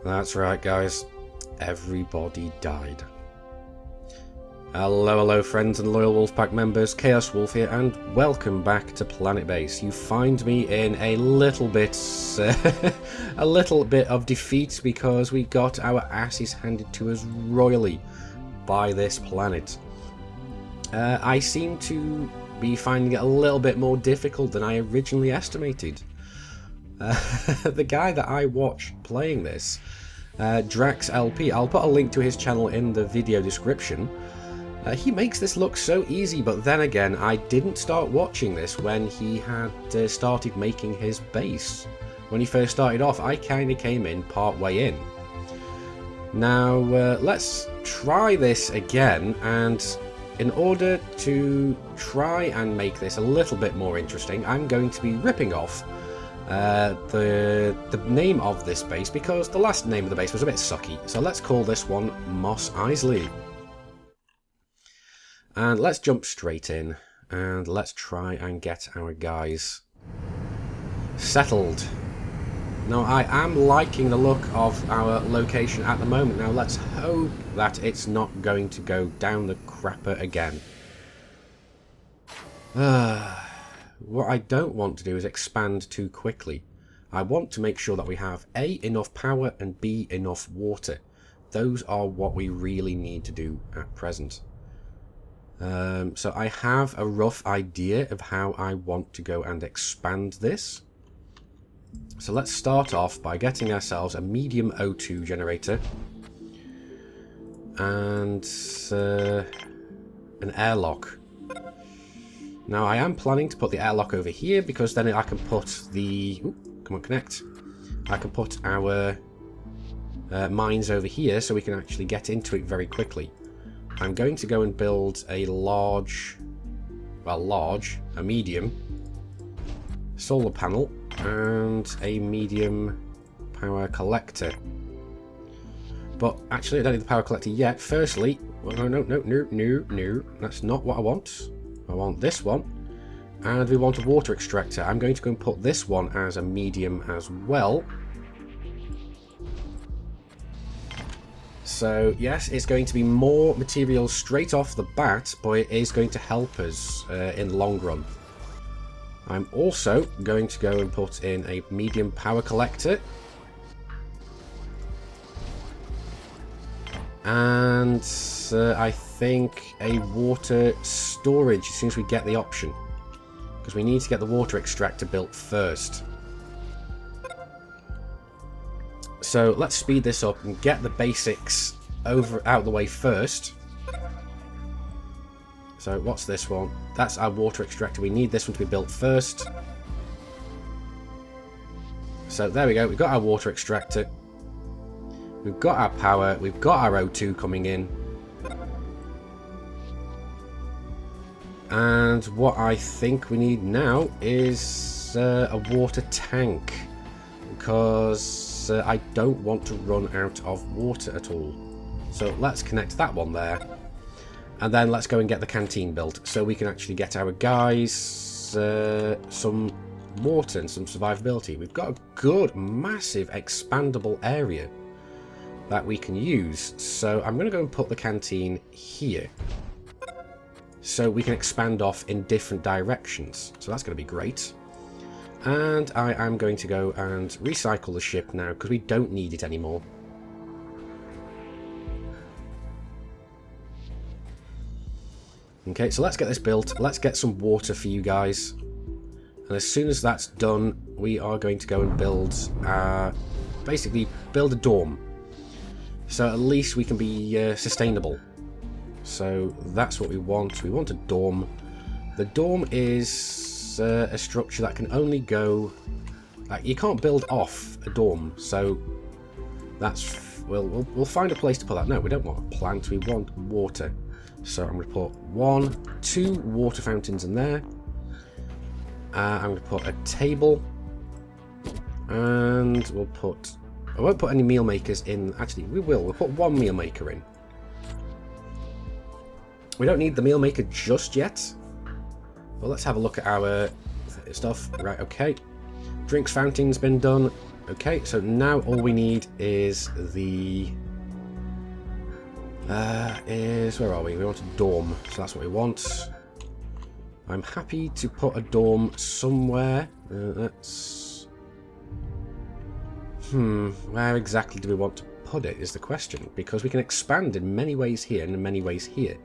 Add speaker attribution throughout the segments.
Speaker 1: That's right, guys. Everybody died. Hello friends and loyal Wolfpack members, Chaos Wolf here, and welcome back to Planetbase. You find me in a little bit of defeat because we got our asses handed to us royally by this planet. I seem to be finding it a little bit more difficult than I originally estimated. The guy that I watched playing this, Drax LP, I'll put a link to his channel in the video description. He makes this look so easy, but then again, I didn't start watching this when he had started making his base. When he first started off, I kind of came in part way in. Now, let's try this again, and in order to try and make this a little bit more interesting, I'm going to be ripping off the name of this base, because the last name of the base was a bit sucky. So let's call this one Mos Eisley. And let's jump straight in, and let's try and get our guys settled. Now, I am liking the look of our location at the moment. Now, let's hope that it's not going to go down the crapper again. What I don't want to do is expand too quickly. I want to make sure that we have A, enough power, and B, enough water. Those are what we really need to do at present. So I have a rough idea of how I want to go and expand this. So let's start off by getting ourselves a medium O2 generator and an airlock. Now I am planning to put the airlock over here because then I can put the... Ooh, come on, connect. I can put our mines over here so we can actually get into it very quickly. I'm going to go and build a a medium solar panel and a medium power collector. But actually I don't need the power collector yet. Firstly, well, no, that's not what I want. I want this one, and we want a water extractor. I'm going to go and put this one as a medium as well. So yes, it's going to be more material straight off the bat, but it is going to help us in the long run. I'm also going to go and put in a medium power collector. And I think a water storage as soon as we get the option. Because we need to get the water extractor built first. So let's speed this up and get the basics out of the way first. So what's this one? That's our water extractor. We need this one to be built first. So there we go. We've got our water extractor. We've got our power. We've got our O2 coming in. And what I think we need now is a water tank. Because I don't want to run out of water at all. So let's connect that one there. And then let's go and get the canteen built so we can actually get our guys some water and some survivability. We've got a good, massive, expandable area that we can use. So I'm going to go and put the canteen here so we can expand off in different directions. So that's going to be great. And I am going to go and recycle the ship now because we don't need it anymore. Okay, so let's get this built. Let's get some water for you guys. And as soon as that's done, we are going to go and build, basically build a dorm. So at least we can be sustainable. So that's what we want. We want a dorm. The dorm is a structure that can only go... you can't build off a dorm, so that's... We'll find a place to put that. No, we don't want a plant, we want water. So I'm going to put 2 water fountains in there. I'm going to put a table. And we'll put... I won't put any meal makers in. Actually, we will. We'll put 1 meal maker in. We don't need the meal maker just yet. Well, let's have a look at our stuff. Right, okay. Drinks fountain's been done. Okay, so now all we need is the... where are we? We want a dorm, so that's what we want. I'm happy to put a dorm somewhere. Let's... where exactly do we want to put it is the question, because we can expand in many ways here and in many ways here.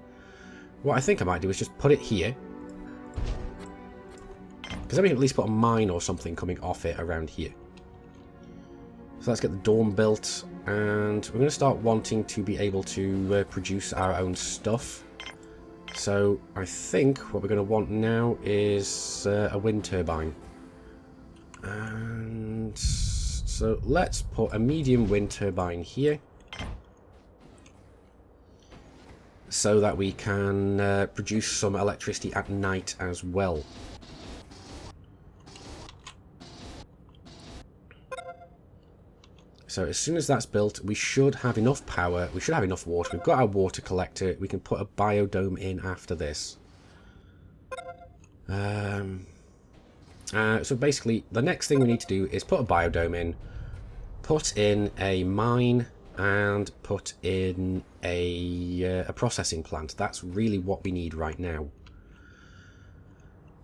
Speaker 1: What I think I might do is just put it here, because then we can at least put a mine or something coming off it around here. So let's get the dorm built, and we're going to start wanting to be able to produce our own stuff. So I think what we're going to want now is a wind turbine. And so let's put a medium wind turbine here, so that we can produce some electricity at night as well. So as soon as that's built, we should have enough power, we should have enough water. We've got our water collector, we can put a biodome in after this. So basically, the next thing we need to do is put a biodome in, put in a mine, and put in a processing plant. That's really what we need right now.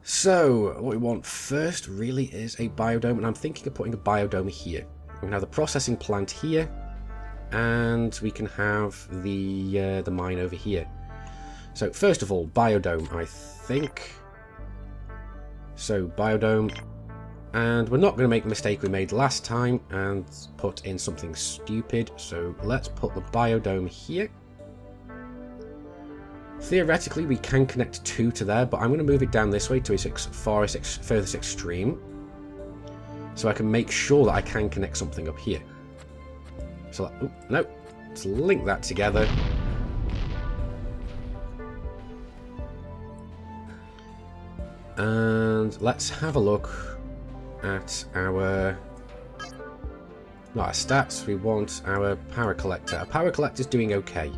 Speaker 1: So, what we want first really is a biodome, and I'm thinking of putting a biodome here. We can have the processing plant here, and we can have the mine over here. So first of all, biodome, I think. So biodome, and we're not going to make the mistake we made last time and put in something stupid. So let's put the biodome here. Theoretically, we can connect 2 to there, but I'm going to move it down this way to its furthest extreme, so I can make sure that I can connect something up here. So, no, let's link that together. And let's have a look at our... not our stats, we want our power collector. Our power collector is doing okay.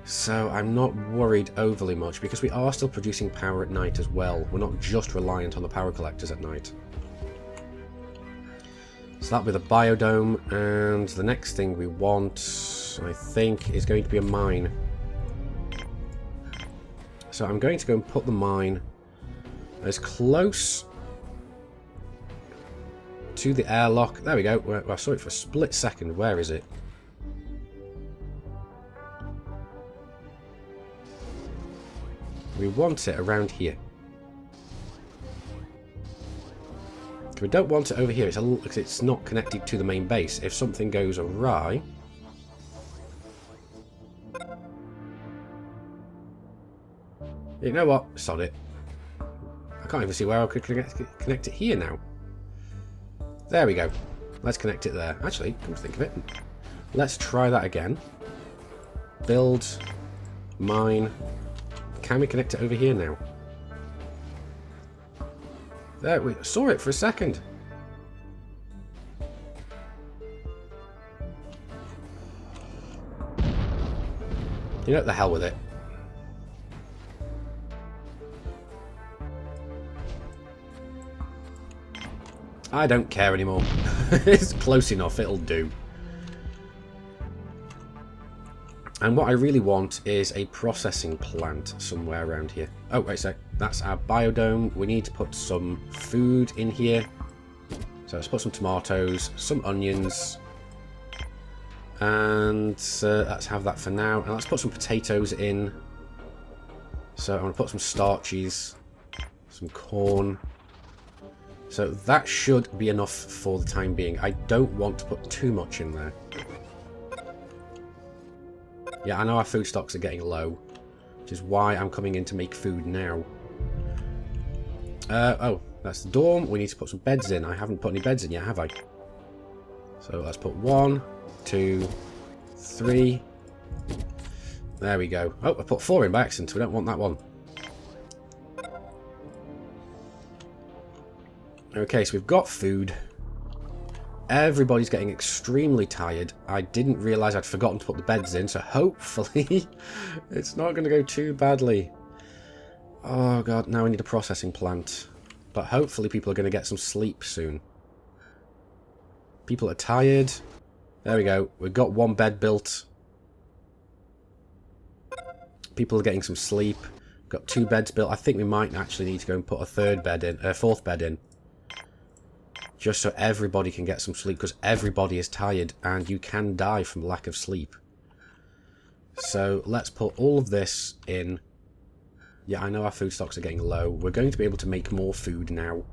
Speaker 1: So I'm not worried overly much, because we are still producing power at night as well. We're not just reliant on the power collectors at night. So that'll be the biodome, and the next thing we want, I think, is going to be a mine. So I'm going to go and put the mine as close to the airlock. There we go. I saw it for a split second. Where is it? We want it around here. We don't want it over here. It's not connected to the main base. If something goes awry... You know what? Sod it. I can't even see where I could connect it here now. There we go. Let's connect it there. Actually, come to think of it, let's try that again. Build. Mine. Can we connect it over here now? There, we saw it for a second. You know, the hell with it. I don't care anymore. It's close enough, it'll do. And what I really want is a processing plant somewhere around here. Oh, wait a sec. That's our biodome. We need to put some food in here. So let's put some tomatoes, some onions. And let's have that for now. And let's put some potatoes in. So I'm going to put some starches, some corn. So that should be enough for the time being. I don't want to put too much in there. Yeah, I know our food stocks are getting low, which is why I'm coming in to make food now. Oh, that's the dorm. We need to put some beds in. I haven't put any beds in yet, have I? So let's put 1, 2, 3. There we go. Oh, I put 4 in by accident, so we don't want that one. Okay, so we've got food. Everybody's getting extremely tired. I didn't realise I'd forgotten to put the beds in, so hopefully it's not going to go too badly. Oh god, now we need a processing plant. But hopefully people are going to get some sleep soon. People are tired. There we go. We've got one bed built. People are getting some sleep. Got 2 beds built. I think we might actually need to go and put a fourth bed in. Just so everybody can get some sleep, because everybody is tired and you can die from lack of sleep. So let's put all of this in. Yeah, I know our food stocks are getting low. We're going to be able to make more food now.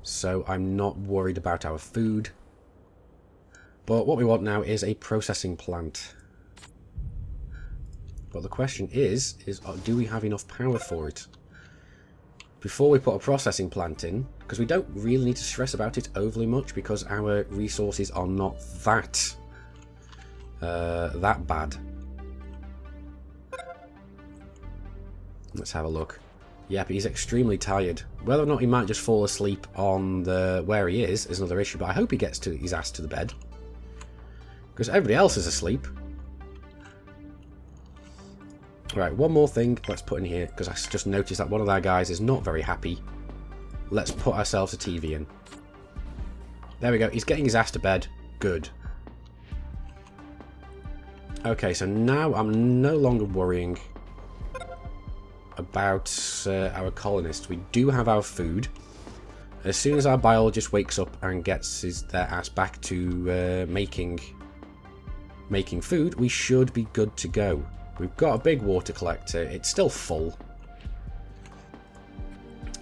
Speaker 1: So I'm not worried about our food. But what we want now is a processing plant. But the question is do we have enough power for it? Before we put a processing plant in, because we don't really need to stress about it overly much because our resources are not that bad. Let's have a look. Yeah, but he's extremely tired. Whether or not he might just fall asleep on where he is another issue, but I hope he gets his ass to the bed. Because everybody else is asleep. Right, one more thing let's put in here, because I just noticed that one of our guys is not very happy. Let's put ourselves a TV in. There we go, he's getting his ass to bed. Good. Okay, so now I'm no longer worrying about our colonists. We do have our food. As soon as our biologist wakes up and gets their ass back to making food, we should be good to go. We've got a big water collector. It's still full.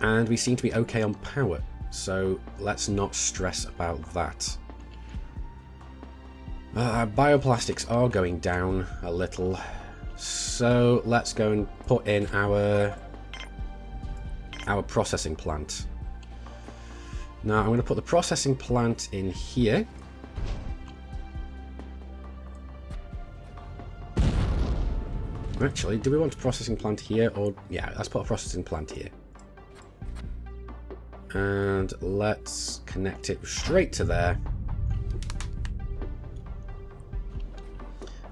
Speaker 1: And we seem to be okay on power. So let's not stress about that. Our bioplastics are going down a little. So let's go and put in our processing plant. Now I'm going to put the processing plant in here. Actually, do we want a processing plant here? Or yeah, let's put a processing plant here. And let's connect it straight to there.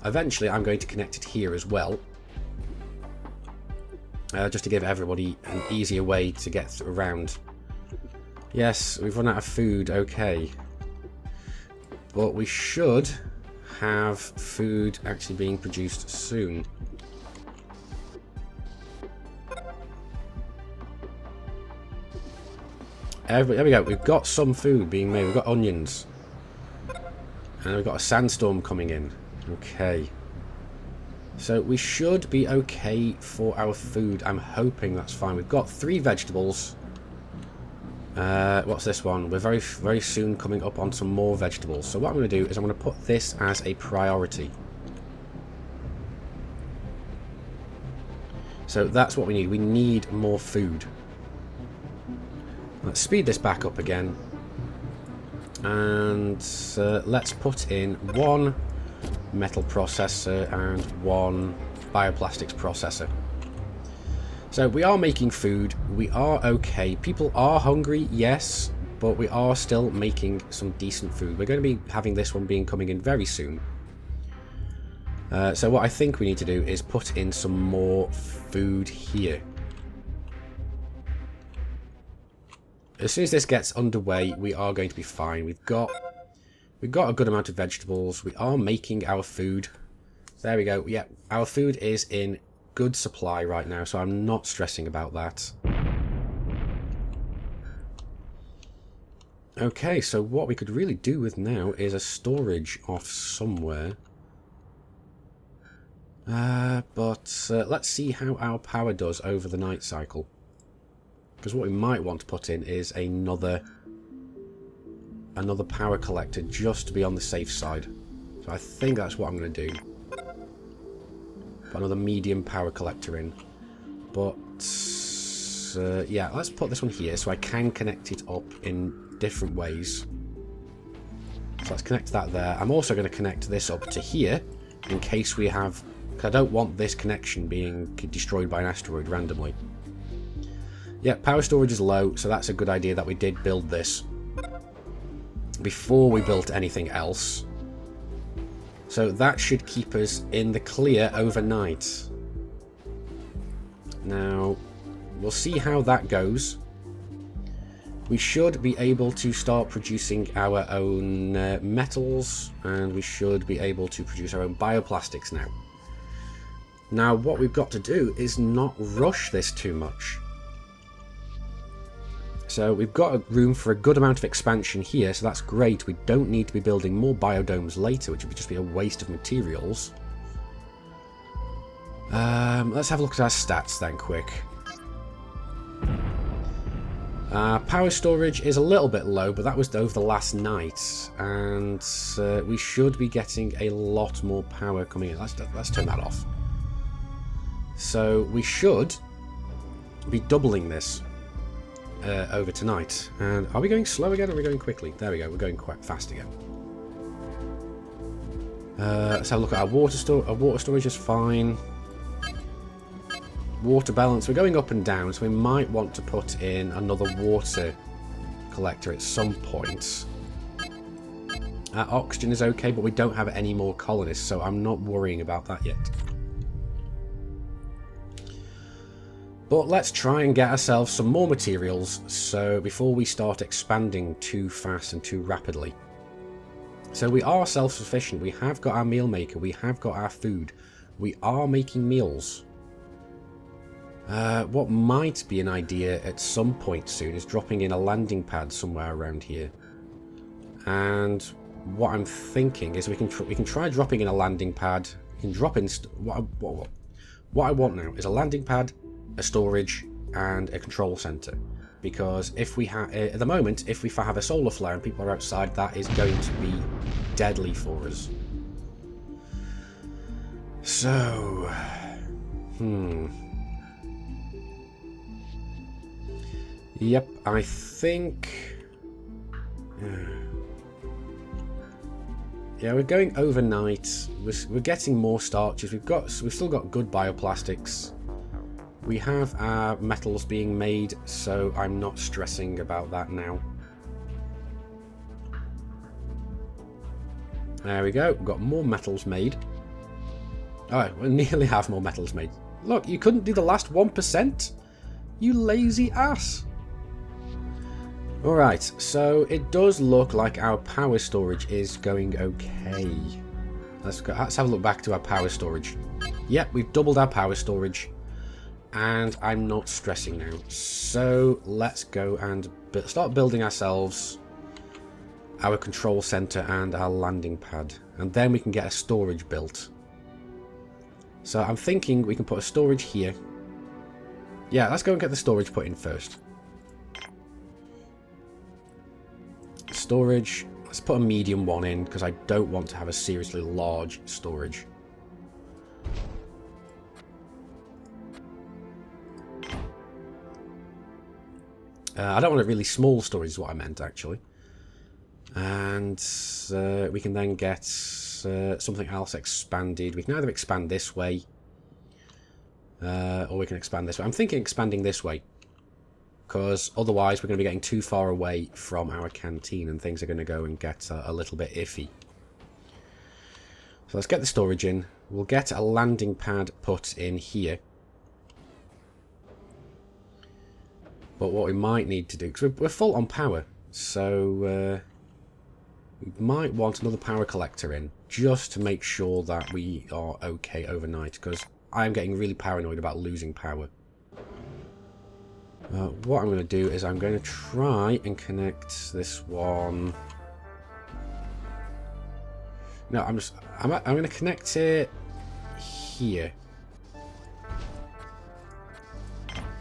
Speaker 1: Eventually, I'm going to connect it here as well. Just to give everybody an easier way to get around. Yes, we've run out of food, okay. But we should have food actually being produced soon. There we go, we've got some food being made. We've got onions. And we've got a sandstorm coming in. Okay. So we should be okay for our food. I'm hoping that's fine. We've got 3 vegetables. What's this one? We're very, very soon coming up on some more vegetables. So what I'm going to do is I'm going to put this as a priority. So that's what we need. We need more food. Let's speed this back up again. And let's put in 1 metal processor and 1 bioplastics processor. So we are making food. We are okay. People are hungry, yes, but we are still making some decent food. We're going to be having this one coming in very soon. So what I think we need to do is put in some more food here. As soon as this gets underway, we are going to be fine. We've got a good amount of vegetables. We are making our food. There we go. Yeah, our food is in good supply right now, so I'm not stressing about that. Okay, so what we could really do with now is a storage off somewhere. But let's see how our power does over the night cycle. Because what we might want to put in is another power collector just to be on the safe side. So I think that's what I'm going to do. Put another medium power collector in. But yeah, let's put this one here so I can connect it up in different ways. So let's connect that there. I'm also going to connect this up to here in case we have... because I don't want this connection being destroyed by an asteroid randomly. Yeah, power storage is low, so that's a good idea that we did build this before we built anything else. So that should keep us in the clear overnight. Now, we'll see how that goes. We should be able to start producing our own metals, and we should be able to produce our own bioplastics now. Now, what we've got to do is not rush this too much. So we've got room for a good amount of expansion here, so that's great. We don't need to be building more biodomes later, which would just be a waste of materials. Let's have a look at our stats then, quick. Power storage is a little bit low, but that was over the last night, and we should be getting a lot more power coming in. Let's turn that off. So we should be doubling this over tonight. And are we going slow again, or are we going quickly? There we go, we're going quite fast again. Let's have a look at our water storage. Our water storage is fine. Water balance, we're going up and down, so we might want to put in another water collector at some point. Our oxygen is okay, but we don't have any more colonists, so I'm not worrying about that yet. But let's try and get ourselves some more materials, so before we start expanding too fast and too rapidly. So we are self-sufficient, we have got our meal maker, we have got our food, we are making meals. What might be an idea at some point soon is dropping in a landing pad somewhere around here. And what I'm thinking is we can try dropping in a landing pad. We can drop in what I want now is a landing pad, a storage, and a control center. Because if we have at the moment, if we have a solar flare and people are outside, that is going to be deadly for us. So, Yep, I think... Yeah, we're going overnight. We're getting more starches. We've still got good bioplastics. We have our metals being made, so I'm not stressing about that now. There we go. We've got more metals made. Alright, we nearly have more metals made. Look, you couldn't do the last 1%? You lazy ass. Alright, so it does look like our power storage is going okay. Let's have a look back to our power storage. Yep, we've doubled our power storage, and I'm not stressing now. So let's go and start building ourselves our control center and our landing pad, and then we can get a storage built. So I'm thinking we can put a storage here. Yeah, let's go and get the storage put in first. Storage, let's put a medium one in because I don't want to have a seriously large storage. I don't want a really small storage is what I meant actually. And we can then get something else expanded. We can either expand this way or we can expand this way. I'm thinking expanding this way, because otherwise we're going to be getting too far away from our canteen and things are going to go and get a little bit iffy. So let's get the storage in. We'll get a landing pad put in here. But what we might need to do, because we're full on power, so we might want another power collector in, just to make sure that we are okay overnight, because I'm getting really paranoid about losing power. What I'm going to do is I'm going to try and connect this one. No, I'm going to connect it here.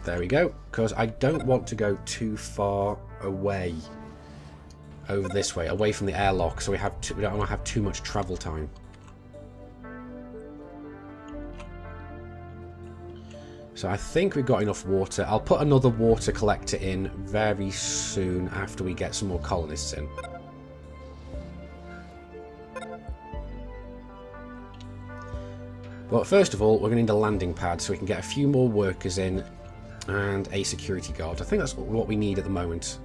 Speaker 1: There we go, because I don't want to go too far away over this way, away from the airlock, so we don't want to have too much travel time. So I think we've got enough water. I'll put another water collector in very soon after we get some more colonists in. But first of all, we're going to need a landing pad so we can get a few more workers in and a security guard. I think that's what we need at the moment.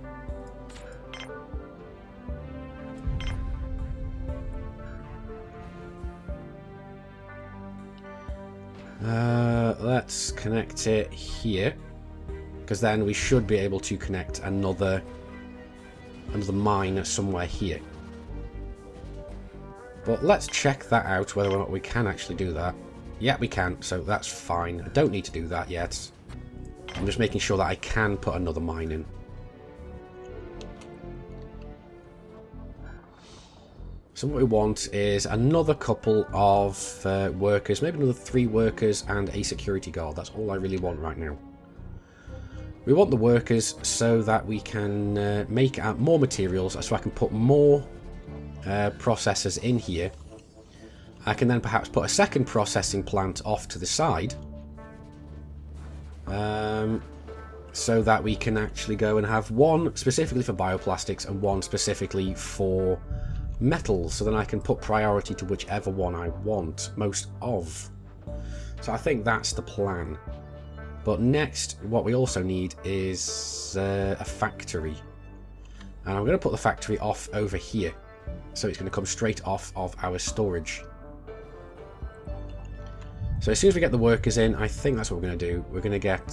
Speaker 1: Let's connect it here, because then we should be able to connect another another mine somewhere here. But let's check that out, whether or not we can actually do that. Yeah, we can, so that's fine. I don't need to do that yet. I'm just making sure that I can put another mine in. So what we want is another couple of workers, maybe another 3 workers and a security guard. That's all I really want right now. We want the workers so that we can make more materials, so I can put more processors in here. I can then perhaps put a second processing plant off to the side. So that we can actually go and have one specifically for bioplastics and one specifically for metals, so then I can put priority to whichever one I want most of. So I think that's the plan. But next, what we also need is a factory. And I'm going to put the factory off over here. So it's going to come straight off of our storage. So as soon as we get the workers in, I think that's what we're going to do. We're going to get...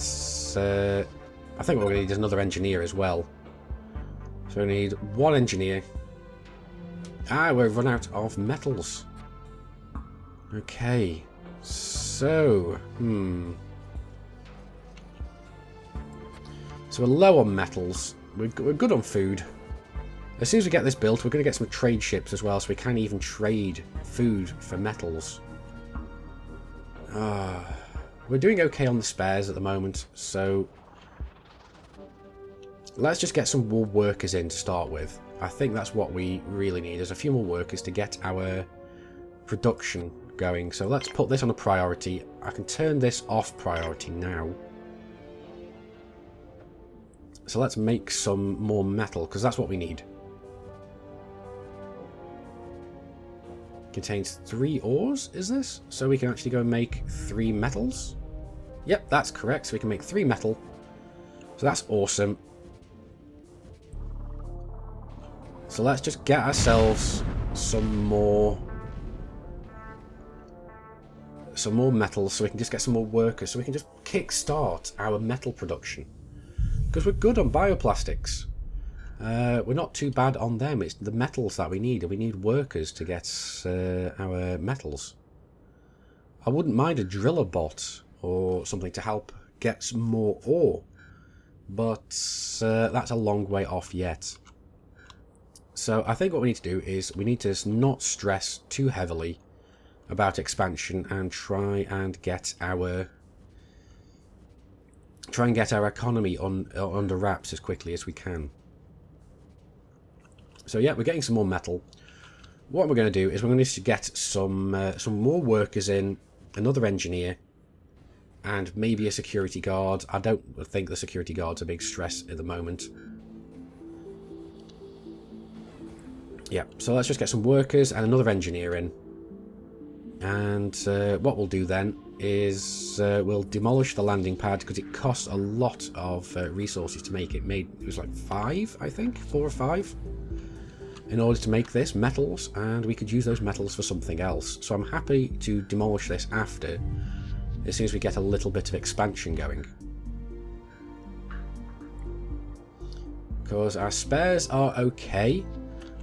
Speaker 1: I think what we're going to need is another engineer as well. So we need one engineer. We've run out of metals. Okay. So, So we're low on metals. We're good on food. As soon as we get this built, we're going to get some trade ships as well, so we can even trade food for metals. We're doing okay on the spares at the moment, so let's just get some more workers in to start with. I think that's what we really need, is a few more workers to get our production going. So let's put this on a priority. I can turn this off priority now. So let's make some more metal, because that's what we need. Contains 3 ores, is this? So we can actually go and make 3 metals? Yep, that's correct. So we can make 3 metal. So that's awesome. So let's just get ourselves some more metals, so we can just get some more workers, so we can just kickstart our metal production. Because we're good on bioplastics. We're not too bad on them. It's the metals that we need, and we need workers to get our metals. I wouldn't mind a driller bot or something to help get some more ore, but that's a long way off yet. So I think what we need to do is we need to not stress too heavily about expansion and try and get our economy under wraps as quickly as we can. So yeah, we're getting some more metal. What we're going to do is we're going to get some more workers in, another engineer, and maybe a security guard. I don't think the security guard's a big stress at the moment. Yeah, so let's just get some workers and another engineer in. And what we'll do then is we'll demolish the landing pad, because it costs a lot of resources to make it. It was like 5, I think, 4 or 5, in order to make this metals, and we could use those metals for something else. So I'm happy to demolish this after, as soon as we get a little bit of expansion going. Because our spares are okay,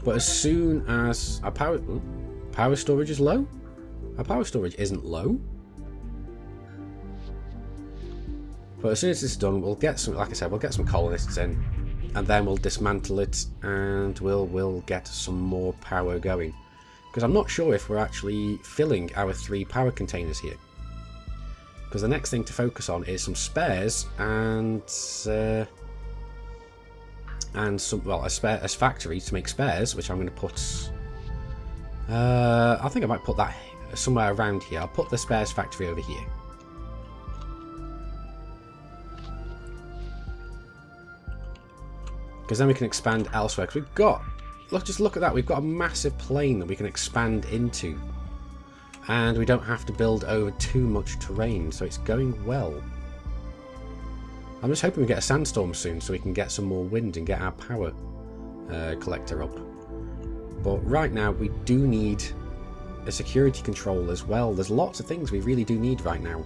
Speaker 1: but as soon as our power storage is low, our power storage isn't low. But as soon as this is done, we'll get some, like I said, we'll get some colonists in, and then we'll dismantle it, and we'll get some more power going. Because I'm not sure if we're actually filling our 3 power containers here. Because the next thing to focus on is some spares and some, well, a factory to make spares, which I'm going to put. I think I might put that somewhere around here. I'll put the spares factory over here. Because then we can expand elsewhere. Because we've got, just look at that. We've got a massive plain that we can expand into, and we don't have to build over too much terrain. So it's going well. I'm just hoping we get a sandstorm soon, so we can get some more wind and get our power collector up. But right now we do need a security control as well. There's lots of things we really do need right now.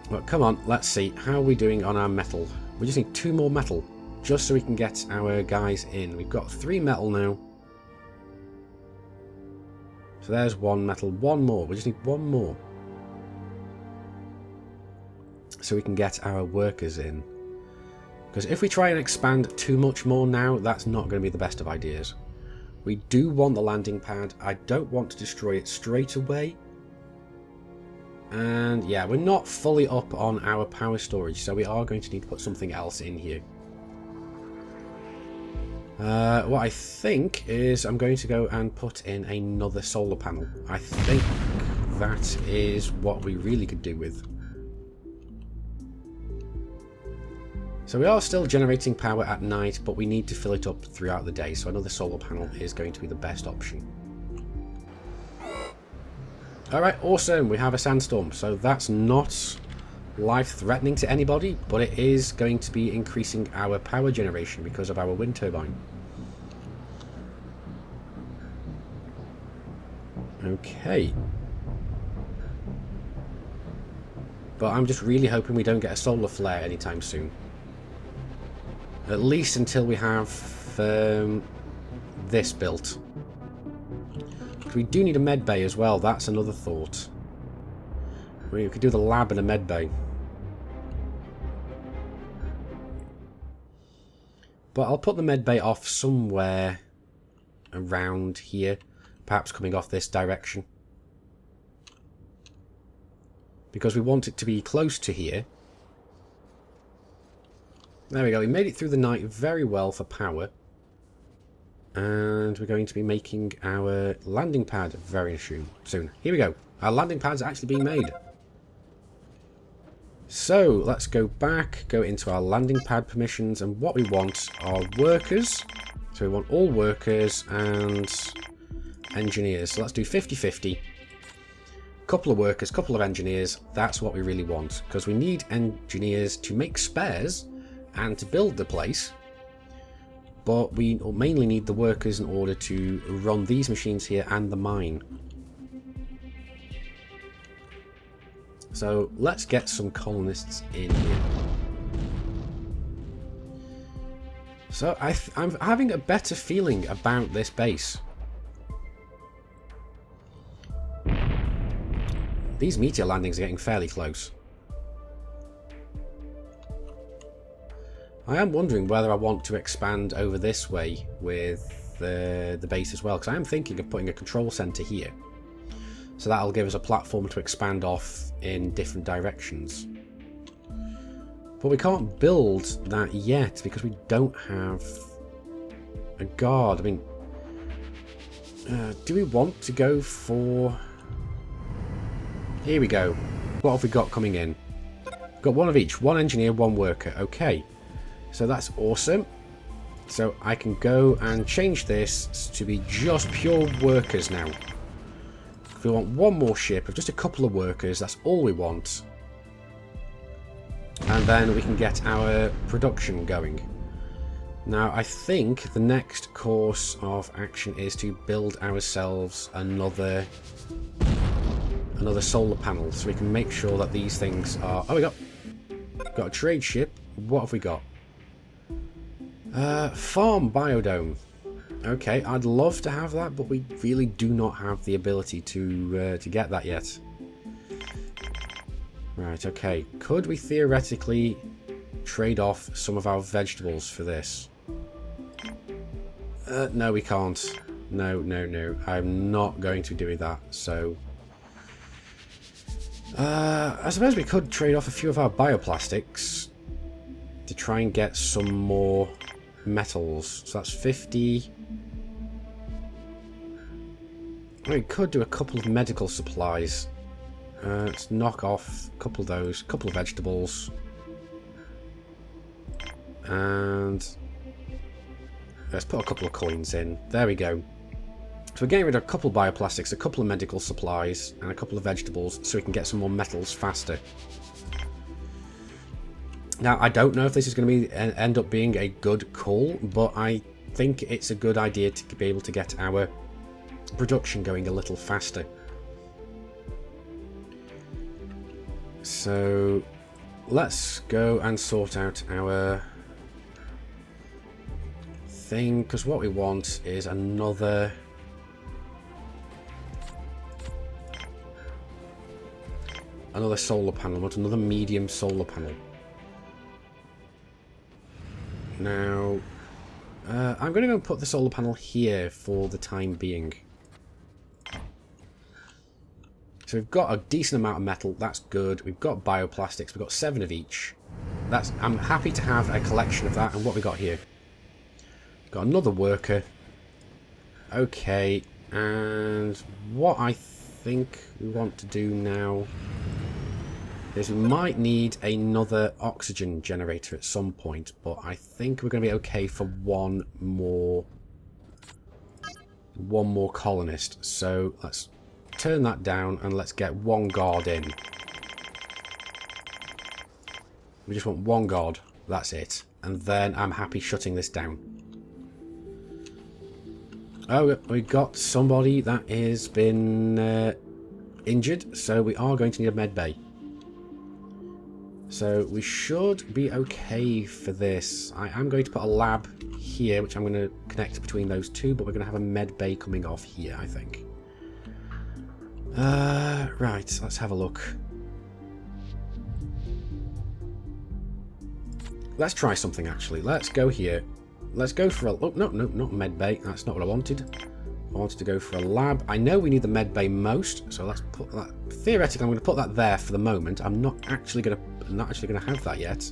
Speaker 1: Well, come on, let's see. How are we doing on our metal? We just need 2 more metal. just so we can get our guys in. We've got 3 metal now. So there's 1 metal, 1 more. We just need 1 more. So we can get our workers in. Because if we try and expand too much more now, that's not going to be the best of ideas. We do want the landing pad. I don't want to destroy it straight away. And yeah, we're not fully up on our power storage, so we are going to need to put something else in here. What I think is I'm going to go and put in another solar panel. I think that is what we really could do with. So we are still generating power at night, but we need to fill it up throughout the day, so another solar panel is going to be the best option. Alright, awesome, we have a sandstorm, so that's not life-threatening to anybody, but it is going to be increasing our power generation because of our wind turbine. Okay. But I'm just really hoping we don't get a solar flare anytime soon. At least until we have this built. We do need a med bay as well, that's another thought. We could do the lab and a med bay. But I'll put the med bay off somewhere around here. Perhaps coming off this direction. Because we want it to be close to here. There we go, we made it through the night very well for power. And we're going to be making our landing pad very soon. Here we go. Our landing pad's actually being made. So, let's go back, go into our landing pad permissions, and what we want are workers. So we want all workers and engineers. So let's do 50-50. Couple of workers, couple of engineers. That's what we really want. Because we need engineers to make spares and to build the place. But we mainly need the workers in order to run these machines here and the mine. So let's get some colonists in here. So I'm having a better feeling about this base. These meteor landings are getting fairly close. I am wondering whether I want to expand over this way with the base as well, because I am thinking of putting a control center here. So that'll give us a platform to expand off in different directions. But we can't build that yet because we don't have a guard. I mean, do we want to go for... Here we go. What have we got coming in? We've got 1 of each. 1 engineer, 1 worker. Okay. So that's awesome. So I can go and change this to be just pure workers now. If we want 1 more ship of just a couple of workers, that's all we want. And then we can get our production going. Now I think the next course of action is to build ourselves another solar panel, so we can make sure that these things are... Oh, we got a trade ship. What have we got? Farm biodome. Okay, I'd love to have that, but we really do not have the ability to get that yet. Right, okay. Could we theoretically trade off some of our vegetables for this? No, we can't. No. I'm not going to be doing that, so... I suppose we could trade off a few of our bioplastics to try and get some more metals. So that's 50. We could do a couple of medical supplies. Let's knock off a couple of those, a couple of vegetables. And let's put a couple of coins in. There we go. So we're getting rid of a couple of bioplastics, a couple of medical supplies, and a couple of vegetables so we can get some more metals faster. Now, I don't know if this is going to end up being a good call, but I think it's a good idea to be able to get our production going a little faster. So let's go and sort out our thing, because what we want is another... another solar panel. We want another medium solar panel. Now, I'm going to go and put the solar panel here for the time being. So we've got a decent amount of metal. That's good. We've got bioplastics. We've got 7 of each. I'm happy to have a collection of that. And what we got here? Got another worker. Okay. And what I think we want to do now is we might need another oxygen generator at some point, but I think we're going to be okay for one more colonist. So let's turn that down and let's get one guard in. We just want one guard, that's it. And then I'm happy shutting this down. Oh, we got somebody that has been injured, so we are going to need a med bay. So we should be okay for this. I am going to put a lab here, which I'm going to connect between those two, but we're going to have a med bay coming off here, I think. Right, let's have a look. Let's try something, actually. Let's go here. Let's go for a... oh, no, not med bay. That's not what I wanted. I wanted to go for a lab. I know we need the med bay most, so let's put that... theoretically, I'm going to put that there for the moment. I'm not actually going to have that yet.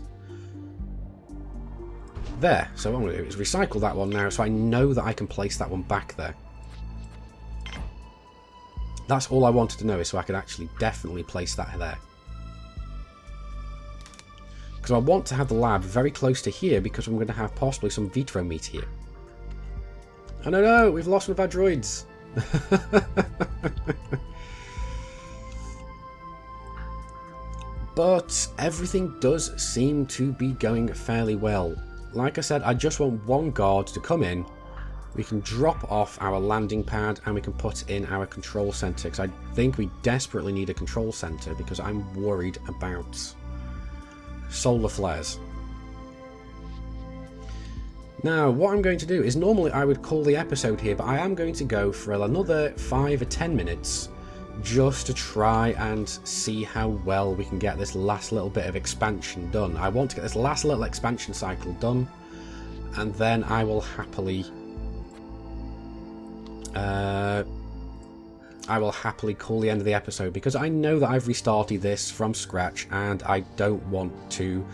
Speaker 1: There. So what I'm going to do is recycle that one now, so I know that I can place that one back there. That's all I wanted to know, is so I could actually definitely place that there. Because I want to have the lab very close to here, because I'm going to have possibly some vitro meat here. Oh no, we've lost one of our droids. But everything does seem to be going fairly well. Like I said, I just want one guard to come in. We can drop off our landing pad and we can put in our control center, because I think we desperately need a control center, because I'm worried about solar flares. Now, what I'm going to do is, normally I would call the episode here, but I am going to go for another 5 or 10 minutes just to try and see how well we can get this last little bit of expansion done. I want to get this last little expansion cycle done, and then I will happily call the end of the episode, because I know that I've restarted this from scratch and I don't want to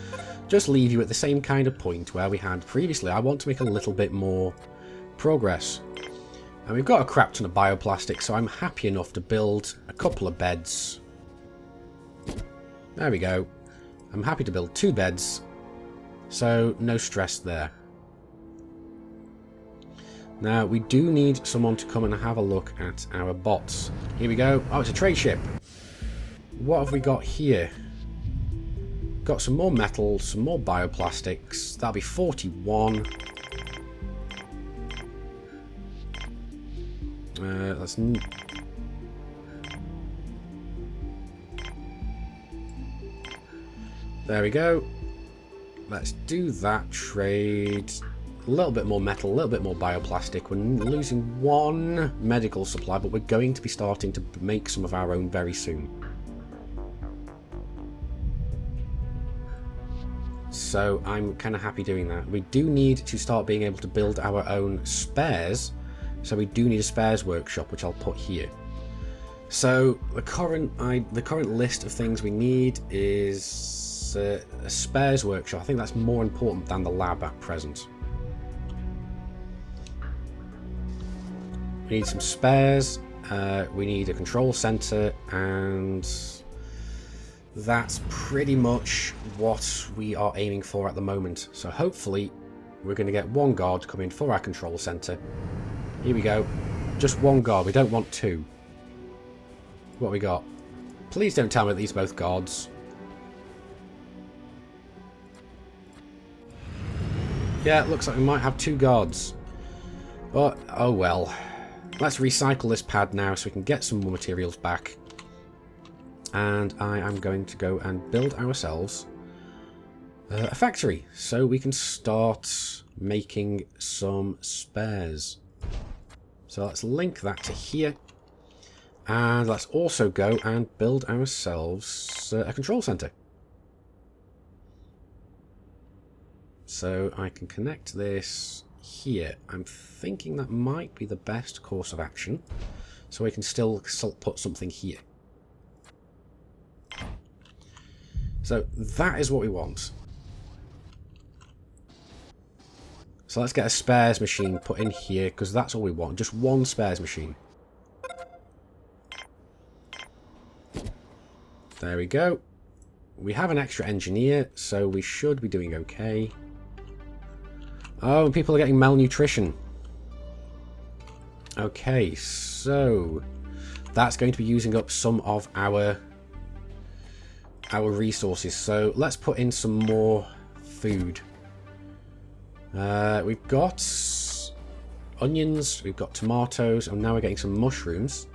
Speaker 1: just leave you at the same kind of point where we had previously. I want to make a little bit more progress. And we've got a crap ton of bioplastic, so I'm happy enough to build a couple of beds. There we go. I'm happy to build 2 beds, so no stress there. Now, we do need someone to come and have a look at our bots. Here we go. Oh, it's a trade ship. What have we got here? Got some more metal, some more bioplastics. That'll be 41. Let's... there we go. Let's do that trade. A little bit more metal, a little bit more bioplastic. We're losing 1 medical supply, but we're going to be starting to make some of our own very soon. So I'm kind of happy doing that. We do need to start being able to build our own spares. So we do need a spares workshop, which I'll put here. So the current list of things we need is a spares workshop. I think that's more important than the lab at present. We need some spares, we need a control center, and that's pretty much what we are aiming for at the moment. So hopefully we're going to get 1 guard to come in for our control center. Here we go. Just 1 guard, we don't want 2. What we got? Please don't tell me that these are both guards. Yeah, it looks like we might have 2 guards. But, oh well. Let's recycle this pad now so we can get some more materials back. And I am going to go and build ourselves A factory, so we can start making some spares. So let's link that to here. And let's also go and build ourselves a control center. So I can connect this here. I'm thinking that might be the best course of action. So we can still put something here. So that is what we want. So let's get a spares machine put in here, because that's all we want. Just one spares machine. There we go. We have an extra engineer, so we should be doing okay. Oh, and people are getting malnutrition. Okay, so that's going to be using up some of our resources. So let's put in some more food. We've got onions, we've got tomatoes, and now we're getting some mushrooms.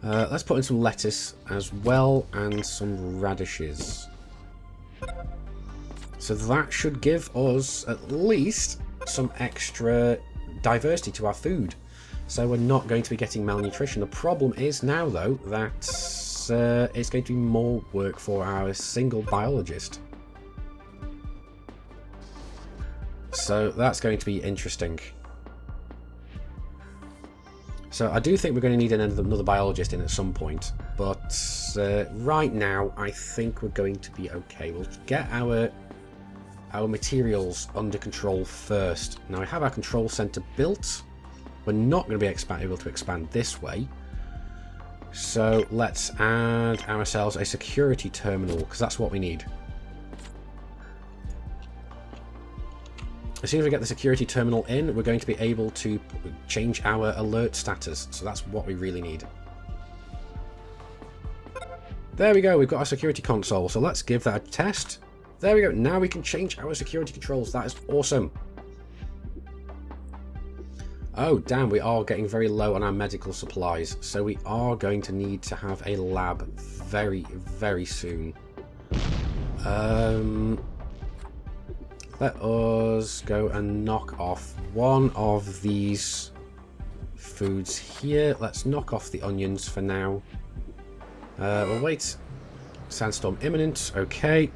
Speaker 1: Let's put in some lettuce as well, and some radishes. So that should give us at least some extra diversity to our food. So we're not going to be getting malnutrition. The problem is now, though, that it's going to be more work for our single biologist. So that's going to be interesting. So I do think we're going to need another biologist in at some point. But right now, I think we're going to be okay. We'll get our materials under control first. Now, we have our control center built. We're not going to be able to expand this way. So let's add ourselves a security terminal, because that's what we need. As soon as we get the security terminal in, we're going to be able to change our alert status. So that's what we really need. There we go, we've got our security console. So let's give that a test. There we go, now we can change our security controls. That is awesome. Oh, damn, we are getting very low on our medical supplies. So we are going to need to have a lab very, very soon. Let us go and knock off one of these foods here. Let's knock off the onions for now. We'll wait. Sandstorm imminent. Okay.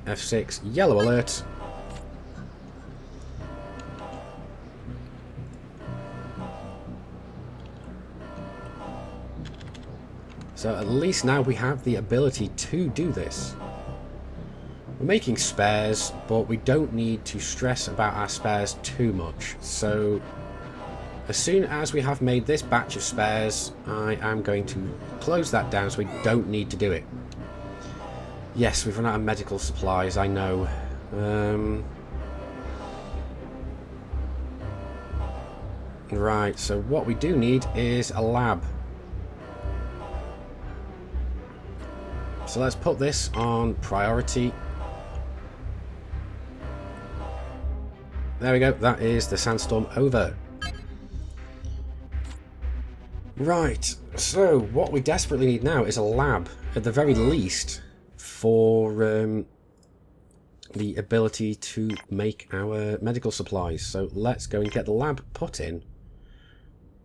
Speaker 1: F6. Yellow alert. So at least now we have the ability to do this. We're making spares, but we don't need to stress about our spares too much. So as soon as we have made this batch of spares, I am going to close that down so we don't need to do it. Yes, we've run out of medical supplies, I know. Right, so what we do need is a lab. So let's put this on priority. There we go, that is the sandstorm over. Right, so what we desperately need now is a lab, at the very least, for the ability to make our medical supplies. So let's go and get the lab put in.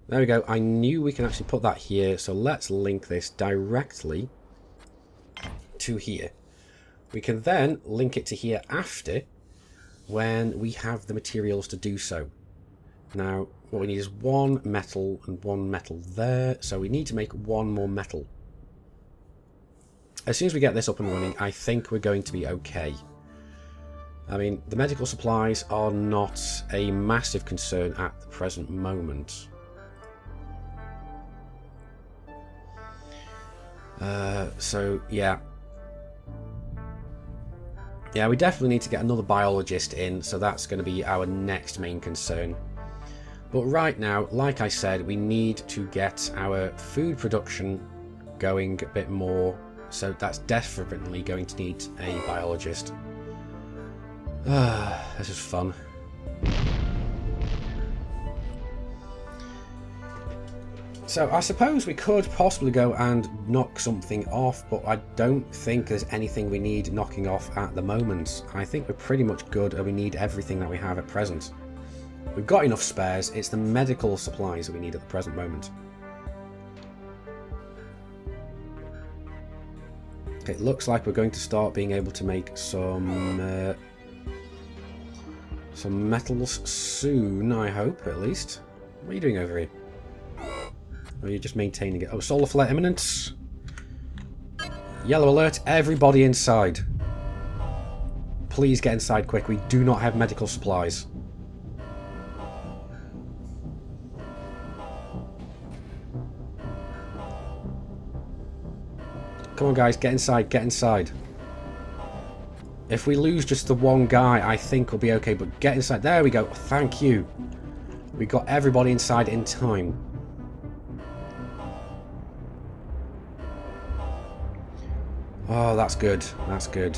Speaker 1: There we go, I knew we can actually put that here, so let's link this directly to here. We can then link it to here after, when we have the materials to do so. Now, what we need is one metal and one metal there, so we need to make one more metal. As soon as we get this up and running, I think we're going to be okay. I mean, the medical supplies are not a massive concern at the present moment. So, yeah. Yeah, we definitely need to get another biologist in, so that's going to be our next main concern. But right now, like I said, we need to get our food production going a bit more, so that's definitely going to need a biologist. This is fun. So I suppose we could possibly go and knock something off, but I don't think there's anything we need knocking off at the moment. I think we're pretty much good, and we need everything that we have at present. We've got enough spares. It's the medical supplies that we need at the present moment. It looks like we're going to start being able to make some metals soon, I hope, at least. What are you doing over here? Or are you just maintaining it? Oh, solar flare imminent. Yellow alert, everybody inside. Please get inside quick. We do not have medical supplies. Come on, guys, get inside, get inside. If we lose just the one guy, I think we'll be okay, but get inside. There we go. Thank you. We got everybody inside in time. Oh, that's good. That's good.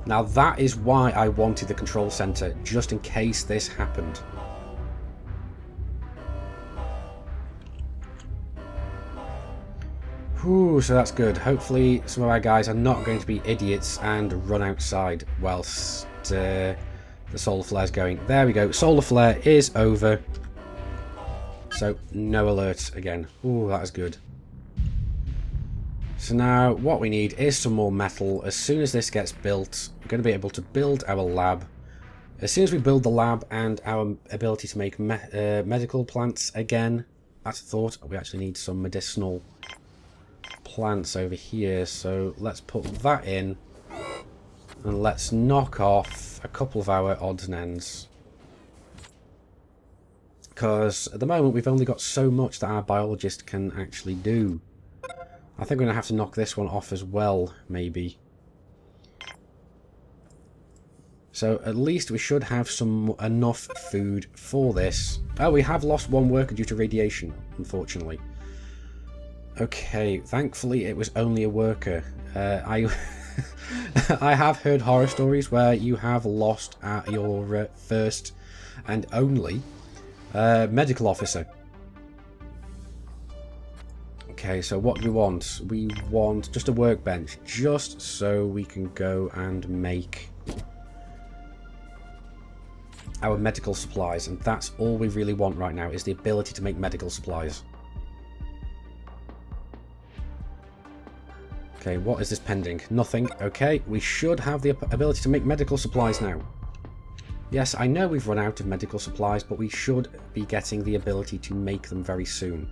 Speaker 1: Now, that is why I wanted the control center, just in case this happened. Whew, so that's good. Hopefully some of our guys are not going to be idiots and run outside whilst the solar flare's going. There we go. Solar flare is over. So no alerts again. Ooh, that is good. So now what we need is some more metal. As soon as this gets built, we're going to be able to build our lab. As soon as we build the lab and our ability to make medical plants again, that's a thought. We actually need some medicinal plants over here, so let's put that in and let's knock off a couple of our odds and ends, because at the moment we've only got so much that our biologist can actually do. I think we're going to have to knock this one off as well, maybe. So at least we should have enough food for this. Oh, we have lost one worker due to radiation, unfortunately. Okay, thankfully it was only a worker. I have heard horror stories where you have lost your first and only medical officer. Okay, so what do we want? We want just a workbench, just so we can go and make our medical supplies, and that's all we really want right now, is the ability to make medical supplies. Okay, what is this pending? Nothing. Okay, we should have the ability to make medical supplies now. Yes, I know we've run out of medical supplies, but we should be getting the ability to make them very soon.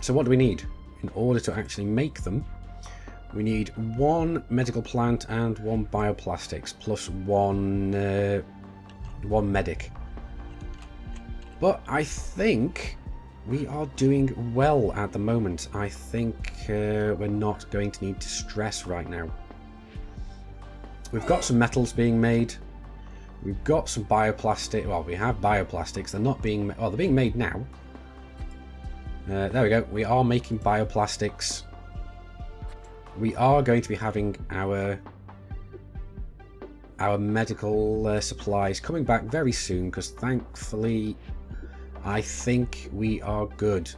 Speaker 1: So what do we need? In order to actually make them, we need one medical plant and one bioplastics, plus one medic. But I think we are doing well at the moment. I think we're not going to need to stress right now. We've got some metals being made. We've got some bioplastic. Well, we have bioplastics. They're not being... Well, they're being made now. There we go. We are making bioplastics. We are going to be having our medical supplies coming back very soon, because thankfully I think we are good.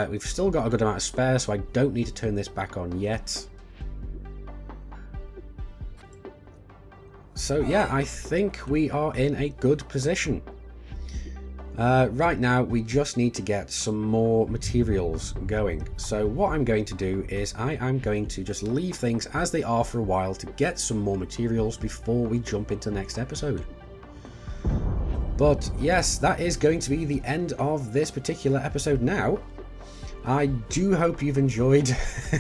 Speaker 1: We've still got a good amount of spare, so I don't need to turn this back on yet. So yeah, I think we are in a good position. Right now, we just need to get some more materials going. So what I'm going to do is I am going to just leave things as they are for a while to get some more materials before we jump into the next episode. But yes, that is going to be the end of this particular episode now. I do hope you've enjoyed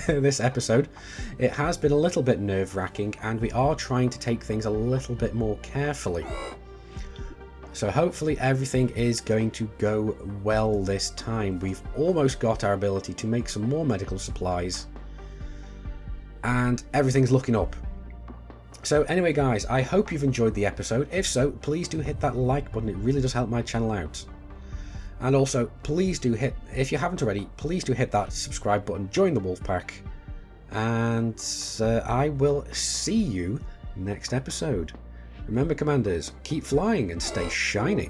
Speaker 1: this episode. It has been a little bit nerve-wracking, and we are trying to take things a little bit more carefully. So hopefully everything is going to go well this time. We've almost got our ability to make some more medical supplies, and everything's looking up. So anyway guys, I hope you've enjoyed the episode. If so, please do hit that like button. It really does help my channel out. And also, please do hit, if you haven't already, please do hit that subscribe button, join the Wolfpack, and I will see you next episode. Remember, Commanders, keep flying and stay shiny.